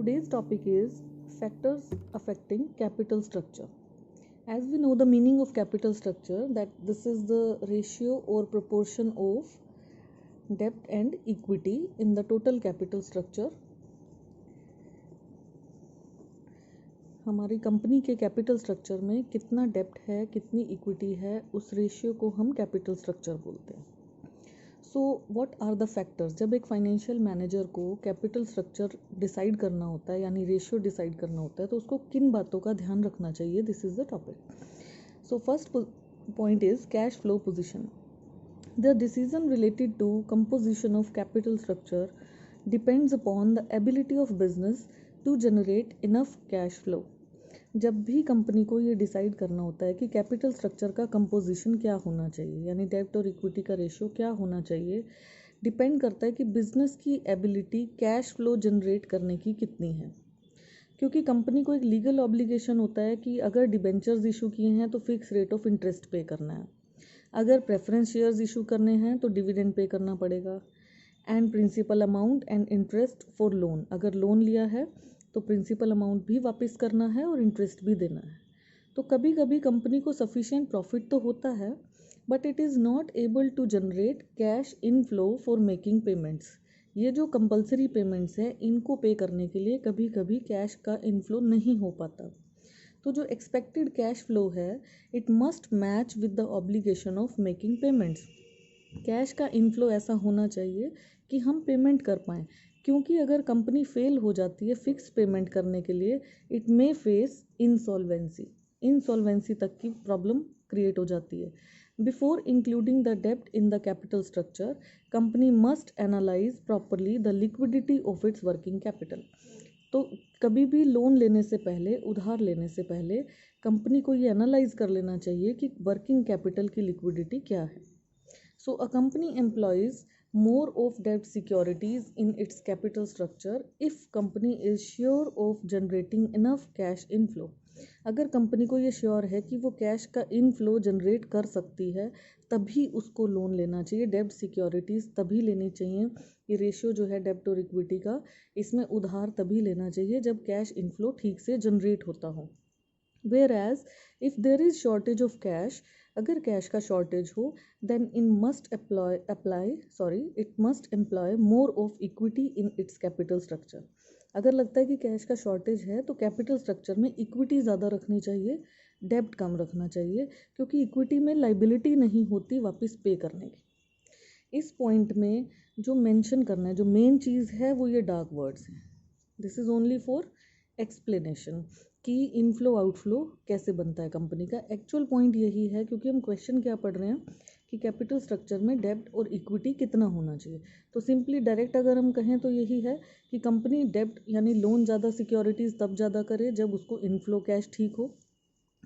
Today's topic is factors affecting capital structure. As we know the meaning of capital structure, that this is the ratio or proportion of debt and equity in the total capital structure. हमारी company के capital structure में कितना डेप्ट है, कितनी equity है, उस ratio को हम कैपिटल स्ट्रक्चर बोलते हैं. So what are the factors. जब एक फाइनेंशियल मैनेजर को कैपिटल स्ट्रक्चर डिसाइड करना होता है यानी रेशियो डिसाइड करना होता है तो उसको किन बातों का ध्यान रखना चाहिए. This is the topic. So first point is cash flow position. The decision related to composition of capital structure depends upon the ability of business to generate enough cash flow. जब भी कंपनी को ये decide करना होता है कि capital structure का composition क्या होना चाहिए यानी डेब्ट और इक्विटी का रेशियो क्या होना चाहिए, डिपेंड करता है कि बिजनेस की एबिलिटी कैश फ्लो जनरेट करने की कितनी है. क्योंकि कंपनी को एक लीगल ऑब्लिगेशन होता है कि अगर डिबेंचर्स इशू किए हैं तो फिक्स रेट ऑफ इंटरेस्ट पे करना है, अगर प्रेफरेंस शेयर्स इशू करने हैं तो डिविडेंड पे करना पड़ेगा, and principal amount and interest for loan. अगर लोन लिया है तो प्रिंसिपल अमाउंट भी वापस करना है और इंटरेस्ट भी देना है. तो कभी कभी कंपनी को सफिशिएंट प्रॉफिट तो होता है but it is not able to generate cash inflow for making payments. ये जो कंपलसरी पेमेंट्स हैं इनको पे करने के लिए कभी कभी कैश का इनफ्लो नहीं हो पाता. तो जो एक्सपेक्टेड कैश फ्लो है it must match with the obligation of making payments. Cash का इनफ्लो ऐसा होना चाहिए कि हम पेमेंट कर पाएँ, क्योंकि अगर कंपनी फेल हो जाती है फिक्स पेमेंट करने के लिए इट मे फेस इंसॉल्वेंसी तक की प्रॉब्लम क्रिएट हो जाती है. बिफोर इंक्लूडिंग द डेब्ट in the capital structure company must analyse properly the liquidity of its working capital. तो कभी भी लोन लेने से पहले, उधार लेने से पहले कंपनी को ये एनालाइज कर लेना चाहिए कि वर्किंग कैपिटल की लिक्विडिटी क्या है. So a company employs more of debt securities in its capital structure if company is sure of generating enough cash inflow. अगर कंपनी को ये श्योर है कि वो कैश का इनफ्लो जनरेट कर सकती है तभी उसको लोन लेना चाहिए. डेब्ट सिक्योरिटीज़ तभी लेनी चाहिए. ये रेशियो जो है डेब्ट और इक्विटी का, इसमें उधार तभी लेना चाहिए जब कैश इनफ्लो ठीक से जनरेट होता हो. Whereas if there is shortage of cash, अगर कैश का शॉर्टेज हो then it must employ more of equity in its capital structure. अगर लगता है कि कैश का शॉर्टेज है तो कैपिटल स्ट्रक्चर में इक्विटी ज़्यादा रखनी चाहिए, डेब्ट कम रखना चाहिए, क्योंकि इक्विटी में लाइबिलिटी नहीं होती वापस पे करने की. इस पॉइंट में जो मेंशन करना है, जो मेन चीज़ है वो ये डार्क वर्ड्स हैं. This is only for explanation कि इनफ्लो आउटफ्लो कैसे बनता है कंपनी का. एक्चुअल पॉइंट यही है क्योंकि हम क्वेश्चन क्या पढ़ रहे हैं कि कैपिटल स्ट्रक्चर में डेब्ट और इक्विटी कितना होना चाहिए. तो सिंपली डायरेक्ट अगर हम कहें तो यही है कि कंपनी डेब्ट यानी लोन ज़्यादा, सिक्योरिटीज़ तब ज़्यादा करे जब उसको इनफ्लो कैश ठीक हो,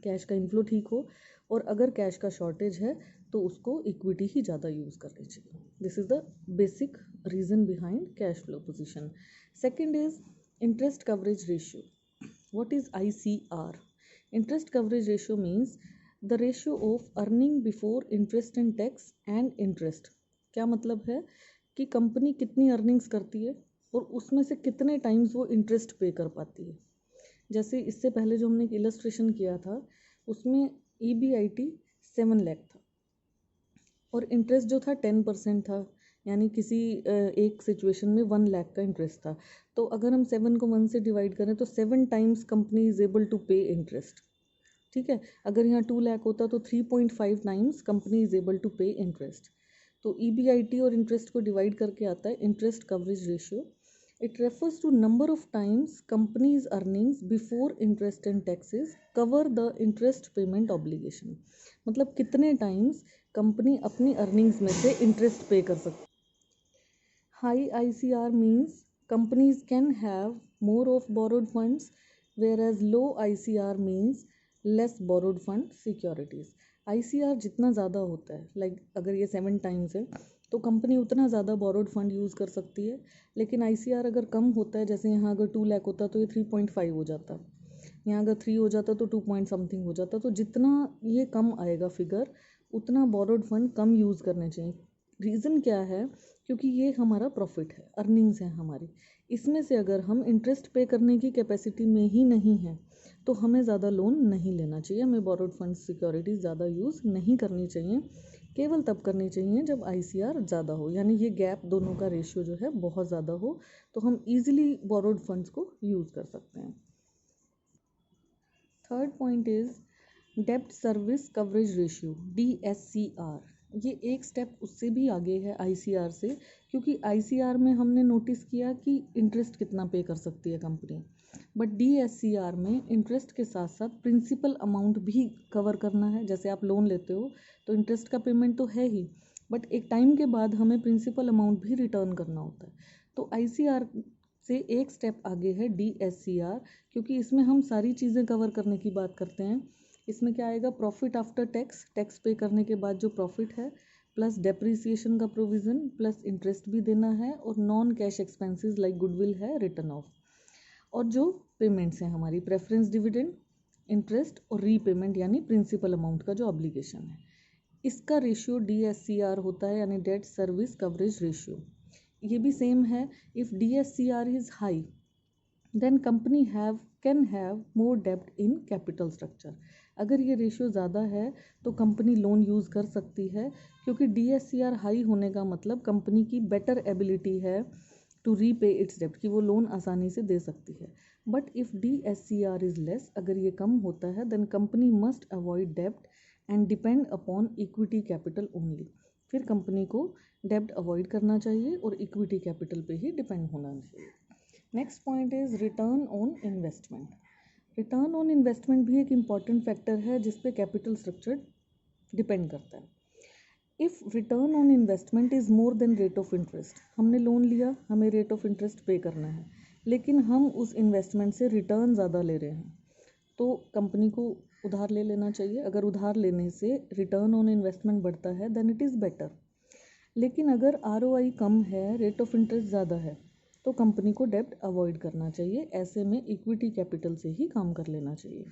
कैश का इनफ्लो ठीक हो, और अगर कैश का शॉर्टेज है तो उसको इक्विटी ही ज़्यादा यूज़ करनी चाहिए. This is the basic reason behind cash flow position. Second is interest coverage ratio. What is ICR? Interest coverage ratio means the ratio of earning before interest and tax and interest. क्या मतलब है कि company कितनी earnings करती है और उसमें से कितने टाइम्स वो इंटरेस्ट पे कर पाती है. जैसे इससे पहले जो हमने एक इलस्ट्रेशन किया था उसमें EBIT 7 लाख था और इंटरेस्ट जो था 10% था, यानी किसी एक सिचुएशन में 1 लाख का इंटरेस्ट था. तो अगर हम 7 को 1 से डिवाइड करें तो 7 times company is able to pay interest. ठीक है, अगर यहाँ 2 लाख होता तो 3.5 times company is able to pay interest. तो EBIT और इंटरेस्ट को डिवाइड करके आता है interest coverage ratio. It refers to number of times company's earnings before interest and taxes cover the interest payment obligation. मतलब कितने टाइम्स कंपनी अपनी earnings में से इंटरेस्ट पे कर सकती. High ICR means companies can have more of borrowed funds, whereas low ICR means less borrowed fund securities. ICR जितना ज़्यादा होता है, अगर ये 7 टाइम्स है तो कंपनी उतना ज़्यादा borrowed fund यूज़ कर सकती है. लेकिन ICR अगर कम होता है, जैसे यहाँ अगर 2 लाख होता तो ये 3.5 हो जाता, यहाँ अगर 3 हो जाता तो 2 पॉइंट समथिंग हो जाता. तो जितना ये कम आएगा फिगर उतना borrowed fund कम यूज़ करने चाहिए. रीज़न क्या है? क्योंकि ये हमारा प्रॉफिट है, अर्निंग्स है हमारी। इसमें से अगर हम इंटरेस्ट पे करने की कैपेसिटी में ही नहीं हैं तो हमें ज़्यादा लोन नहीं लेना चाहिए, हमें बोरोड फंड्स सिक्योरिटीज़ ज़्यादा यूज़ नहीं करनी चाहिए। केवल तब करनी चाहिए जब ICR ज़्यादा हो, यानी ये गैप दोनों का रेशियो जो है बहुत ज़्यादा हो, तो हम ईजिली बोरोड फंड्स को यूज़ कर सकते हैं। थर्ड पॉइंट इज़ डेब्ट सर्विस कवरेज रेशियो, DSCR। ये एक स्टेप उससे भी आगे है ICR से, क्योंकि ICR में हमने नोटिस किया कि इंटरेस्ट कितना पे कर सकती है कंपनी, बट DSCR में इंटरेस्ट के साथ साथ प्रिंसिपल अमाउंट भी कवर करना है। जैसे आप लोन लेते हो तो इंटरेस्ट का पेमेंट तो है ही, बट एक टाइम के बाद हमें प्रिंसिपल अमाउंट भी रिटर्न करना होता है। तो ICR से एक स्टेप आगे है DSCR, क्योंकि इसमें हम सारी चीज़ें कवर करने की बात करते हैं। इसमें क्या आएगा? प्रॉफिट आफ्टर टैक्स, टैक्स पे करने के बाद जो प्रॉफिट है, प्लस डेप्रिसिएशन का प्रोविज़न, प्लस इंटरेस्ट भी देना है, और non cash expenses like goodwill है रिटर्न ऑफ, और जो पेमेंट्स हैं हमारी प्रेफरेंस डिविडेंड, इंटरेस्ट और रीपेमेंट यानी प्रिंसिपल अमाउंट का जो ऑब्लिगेशन है, इसका रेशियो DSCR होता है, यानी डेट सर्विस कवरेज रेशियो। ये भी सेम है, if DSCR is high then company can have more डेब्ट इन कैपिटल स्ट्रक्चर। अगर ये रेशियो ज़्यादा है तो कंपनी लोन यूज़ कर सकती है, क्योंकि DSCR हाई होने का मतलब कंपनी की बेटर एबिलिटी है टू रीपे इट्स डेब्ट, कि वो लोन आसानी से दे सकती है। But if DSCR is less, अगर ये कम होता है, देन कंपनी मस्ट अवॉइड डेब्ट and depend upon equity capital only. फिर कंपनी को डेब्ट अवॉइड करना चाहिए और इक्विटी कैपिटल पे ही डिपेंड होना चाहिए। Next point is return on investment. Return on investment भी एक इम्पॉर्टेंट फैक्टर है जिस पे कैपिटल स्ट्रक्चर डिपेंड करता है। If return on investment is more than rate of interest, हमने लोन लिया, हमें रेट ऑफ इंटरेस्ट पे करना है, लेकिन हम उस इन्वेस्टमेंट से रिटर्न ज़्यादा ले रहे हैं, तो कंपनी को उधार ले लेना चाहिए। अगर उधार लेने से रिटर्न ऑन इन्वेस्टमेंट बढ़ता है देन इट इज़ बेटर। लेकिन अगर ROI कम है, रेट ऑफ इंटरेस्ट ज़्यादा है, तो कंपनी को डेब्ट अवॉइड करना चाहिए। ऐसे में इक्विटी कैपिटल से ही काम कर लेना चाहिए।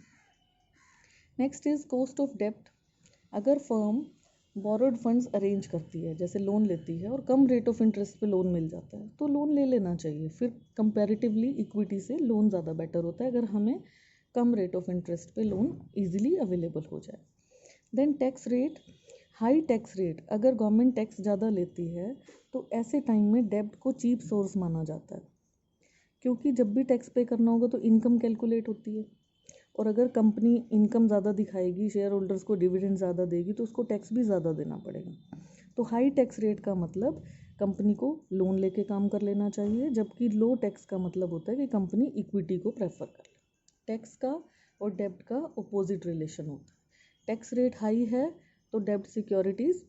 नेक्स्ट इज़ कॉस्ट ऑफ डेब्ट। अगर फर्म बोरोड फंड्स अरेंज करती है, जैसे लोन लेती है और कम रेट ऑफ इंटरेस्ट पे लोन मिल जाता है, तो लोन ले लेना चाहिए। फिर कंपैरेटिवली इक्विटी से लोन ज़्यादा बेटर होता है, अगर हमें कम रेट ऑफ इंटरेस्ट पे लोन इजीली अवेलेबल हो जाए। Then tax rate, high tax rate, अगर गवर्नमेंट टैक्स ज़्यादा लेती है तो ऐसे टाइम में डेब्ट को चीप सोर्स माना जाता है, क्योंकि जब भी टैक्स पे करना होगा तो इनकम कैलकुलेट होती है, और अगर कंपनी इनकम ज़्यादा दिखाएगी, शेयर होल्डर्स को डिविडेंड ज़्यादा देगी, तो उसको टैक्स भी ज़्यादा देना पड़ेगा। तो हाई टैक्स रेट का मतलब कंपनी को लोन लेके काम कर लेना चाहिए, जबकि लो टैक्स का मतलब होता है कि कंपनी इक्विटी को प्रेफर कर ले। टैक्स का और डेब्ट का अपोजिट रिलेशन होता है। टैक्स रेट हाई है तो डेब्ट सिक्योरिटीज़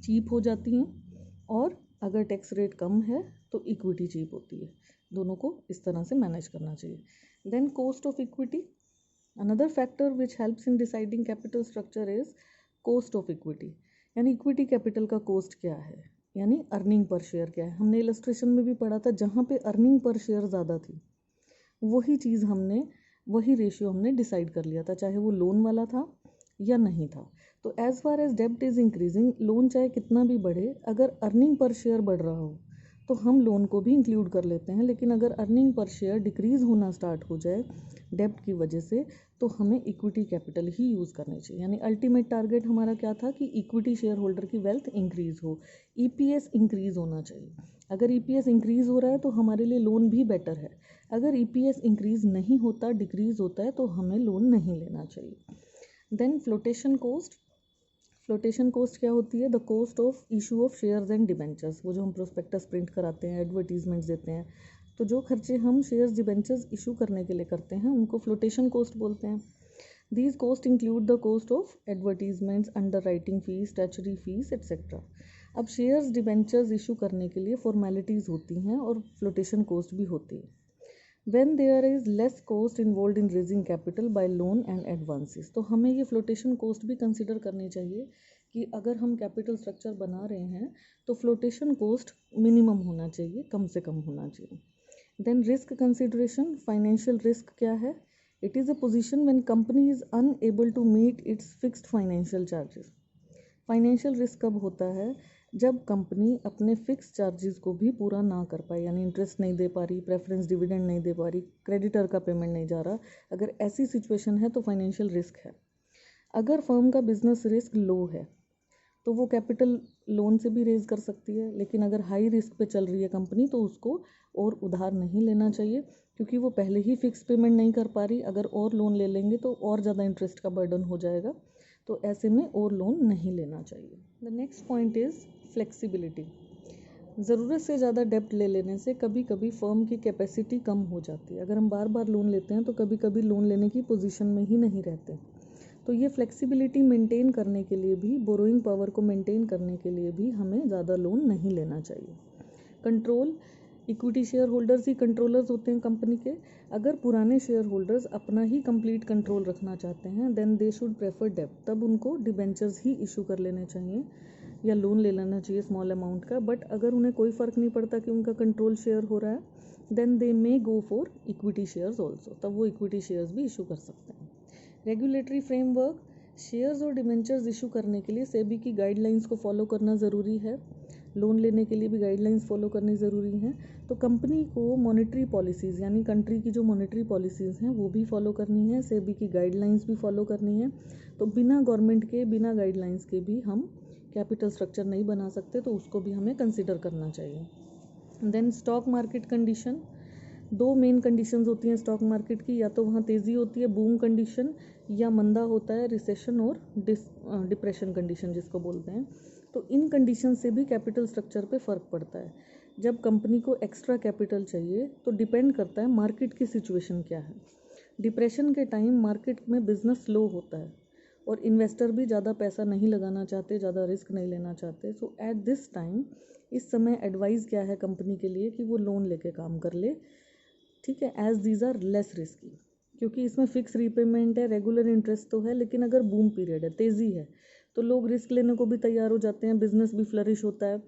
चीप हो जाती हैं, और अगर टैक्स रेट कम है तो इक्विटी चीप होती है। दोनों को इस तरह से मैनेज करना चाहिए। Then cost of equity, another factor which helps in deciding capital structure is cost of equity, यानी इक्विटी कैपिटल का कॉस्ट क्या है, यानी अर्निंग पर शेयर क्या है। हमने इलस्ट्रेशन में भी पढ़ा था, जहाँ पे अर्निंग पर शेयर ज़्यादा थी वही रेशियो हमने डिसाइड कर लिया था, चाहे वो लोन वाला था या नहीं था। तो एज़ फार एज डेब्ट इज़ इंक्रीजिंग, लोन चाहे कितना भी बढ़े, अगर अर्निंग पर शेयर बढ़ रहा हो तो हम लोन को भी इंक्लूड कर लेते हैं। लेकिन अगर अर्निंग पर शेयर डिक्रीज़ होना स्टार्ट हो जाए डेब्ट की वजह से, तो हमें इक्विटी कैपिटल ही यूज़ करनी चाहिए। यानी अल्टीमेट टारगेट हमारा क्या था कि इक्विटी शेयर होल्डर की वेल्थ इंक्रीज़ हो, EPS इंक्रीज़ होना चाहिए। अगर EPS इंक्रीज़ हो रहा है तो हमारे लिए लोन भी बेटर है। अगर EPS इंक्रीज़ नहीं होता, डिक्रीज़ होता है, तो हमें लोन नहीं लेना चाहिए। Then flotation cost, flotation cost क्या होती है? The cost of issue of shares and debentures. वो जो हम प्रोस्पेक्टस प्रिंट कराते हैं, एडवर्टीजमेंट्स देते हैं, तो जो खर्चे हम शेयर्स डिबेंचर्स इशू करने के लिए करते हैं उनको फ्लोटेशन कॉस्ट बोलते हैं। These cost include the cost of advertisements, under writing fees, statutory fees etcetera. अब शेयर्स डिबेंचर्स इशू करने के लिए फॉर्मेलिटीज़ होती हैं और फ्लोटेशन कॉस्ट भी होती है। When there is less cost involved in raising capital by loan and advances, तो हमें ये फ्लोटेशन कॉस्ट भी कंसिडर करनी चाहिए कि अगर हम कैपिटल स्ट्रक्चर बना रहे हैं तो फ्लोटेशन कॉस्ट मिनिमम होना चाहिए, कम से कम होना चाहिए। Then risk consideration, financial risk क्या है? It is a position when company is unable to meet its fixed financial charges. Financial risk कब होता है? जब कंपनी अपने फिक्स चार्जेस को भी पूरा ना कर पाए, यानी इंटरेस्ट नहीं दे पा रही, प्रेफरेंस डिविडेंड नहीं दे पा रही, क्रेडिटर का पेमेंट नहीं जा रहा, अगर ऐसी सिचुएशन है तो फाइनेंशियल रिस्क है। अगर फर्म का बिजनेस रिस्क लो है तो वो कैपिटल लोन से भी रेज कर सकती है, लेकिन अगर हाई रिस्क पे चल रही है कंपनी तो उसको और उधार नहीं लेना चाहिए, क्योंकि वो पहले ही फिक्स पेमेंट नहीं कर पा रही। अगर और लोन ले लेंगे तो और ज़्यादा इंटरेस्ट का बर्डन हो जाएगा, तो ऐसे में और लोन नहीं लेना चाहिए। The next point is flexibility. ज़रूरत से ज़्यादा डेप्ट ले लेने से कभी कभी फर्म की कैपेसिटी कम हो जाती है। अगर हम बार बार लोन लेते हैं तो कभी कभी लोन लेने की पोजीशन में ही नहीं रहते। तो ये फ्लेक्सिबिलिटी मेंटेन करने के लिए भी, बोरोइंग पावर को मेंटेन करने के लिए भी हमें ज़्यादा लोन नहीं लेना चाहिए। कंट्रोल, इक्विटी शेयर होल्डर्स ही कंट्रोलर्स होते हैं कंपनी के। अगर पुराने शेयर होल्डर्स अपना ही कंप्लीट कंट्रोल रखना चाहते हैं देन दे शुड प्रेफर डेब्ट, तब उनको डिबेंचर्स ही इशू कर लेने चाहिए या लोन ले लेना चाहिए स्मॉल अमाउंट का। बट अगर उन्हें कोई फ़र्क नहीं पड़ता कि उनका कंट्रोल शेयर हो रहा है then they may go for equity shares also, तब वो इक्विटी शेयर्स भी इशू कर सकते हैं। रेगुलेटरी फ्रेमवर्क, शेयर्स और डिबेंचर्स इशू करने के लिए सेबी की गाइडलाइंस को फॉलो करना ज़रूरी है। लोन लेने के लिए भी गाइडलाइंस फॉलो करनी ज़रूरी हैं। तो कंपनी को मॉनेटरी पॉलिसीज़, यानी कंट्री की जो मॉनेटरी पॉलिसीज़ हैं वो भी फॉलो करनी है, सेबी की गाइडलाइंस भी फॉलो करनी है। तो बिना गवर्नमेंट के, बिना गाइडलाइंस के भी हम कैपिटल स्ट्रक्चर नहीं बना सकते, तो उसको भी हमें कंसिडर करना चाहिए। देन स्टॉक मार्केट कंडीशन, दो मेन कंडीशंस होती हैं स्टॉक मार्केट की, या तो वहाँ तेज़ी होती है बूम कंडीशन, या मंदा होता है रिसेशन और डिप्रेशन कंडीशन जिसको बोलते हैं। तो इन कंडीशन से भी कैपिटल स्ट्रक्चर पे फ़र्क पड़ता है। जब कंपनी को एक्स्ट्रा कैपिटल चाहिए तो डिपेंड करता है मार्केट की सिचुएशन क्या है। डिप्रेशन के टाइम मार्केट में बिजनेस स्लो होता है और इन्वेस्टर भी ज़्यादा पैसा नहीं लगाना चाहते, ज़्यादा रिस्क नहीं लेना चाहते। सो एट दिस टाइम, इस समय एडवाइस क्या है कंपनी के लिए कि वो लोन लेके काम कर ले, ठीक है, as these are less risky, क्योंकि इसमें फिक्स रीपेमेंट है, रेगुलर इंटरेस्ट तो है, लेकिन अगर बूम पीरियड है, तेज़ी है, तो लोग रिस्क लेने को भी तैयार हो जाते हैं, बिजनेस भी फ्लरिश होता है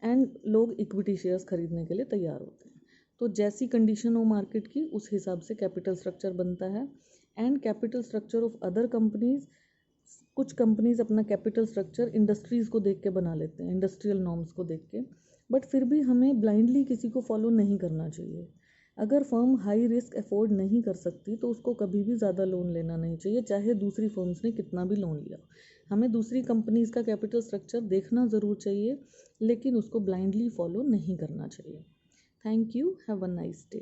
एंड लोग इक्विटी शेयर्स खरीदने के लिए तैयार होते हैं। तो जैसी कंडीशन हो मार्केट की उस हिसाब से कैपिटल स्ट्रक्चर बनता है। And capital structure of other companies, कुछ कंपनीज अपना कैपिटल स्ट्रक्चर इंडस्ट्रीज़ को देख के बना लेते हैं, इंडस्ट्रियल नॉर्म्स को देख के। बट फिर भी हमें ब्लाइंडली किसी को फॉलो नहीं करना चाहिए। अगर फर्म हाई रिस्क अफोर्ड नहीं कर सकती तो उसको कभी भी ज़्यादा लोन लेना नहीं चाहिए, चाहे दूसरी फर्म्स ने कितना भी लोन लिया। हमें दूसरी कंपनीज़ का कैपिटल स्ट्रक्चर देखना ज़रूर चाहिए, लेकिन उसको ब्लाइंडली फॉलो नहीं करना चाहिए। Thank you, have a nice day.